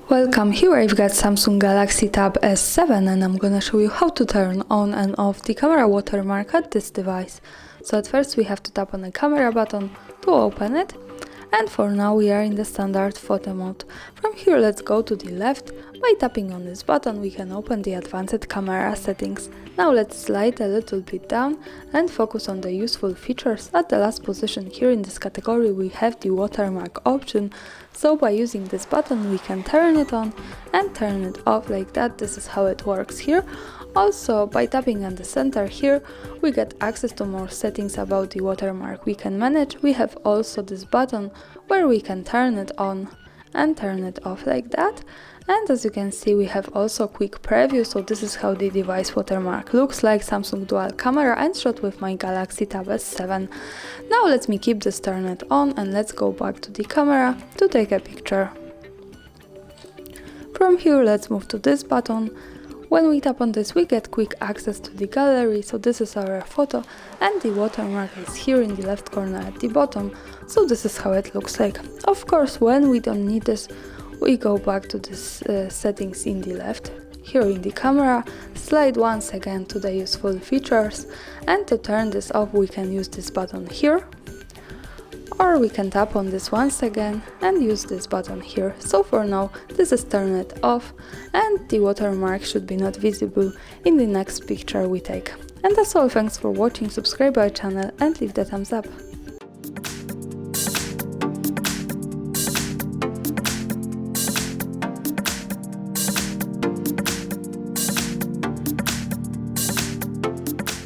Welcome, here I've got Samsung Galaxy Tab S7 and I'm gonna show you how to turn on and off the camera watermark at this device. So at first we have to tap on the camera button to open it, and for now we are in the standard photo mode. From here let's go to the left. By tapping on this button we can open the advanced camera settings. Now let's slide a little bit down and focus on the useful features. At the last position here in this category we have the watermark option. So by using this button we can turn it on and turn it off like that. This is how it works here. Also, by tapping on the center here, we get access to more settings about the watermark we can manage. We have also this button where we can turn it on and turn it off like that. And as you can see, we have also quick preview. So this is how the device watermark looks like. Samsung dual camera and shot with my Galaxy Tab S7. Now let me keep this turned on and let's go back to the camera to take a picture. From here let's move to this button. When we tap on this we get quick access to the gallery, so this is our photo and the watermark is here in the left corner at the bottom, so this is how it looks like. Of course, when we don't need this, we go back to this settings in the left. Here in the camera, slide once again to the useful features, and to turn this off we can use this button here. Or we can tap on this once again and use this button here. So for now this is turned off and the watermark should be not visible in the next picture we take. And that's all, thanks for watching, subscribe our channel and leave the thumbs up.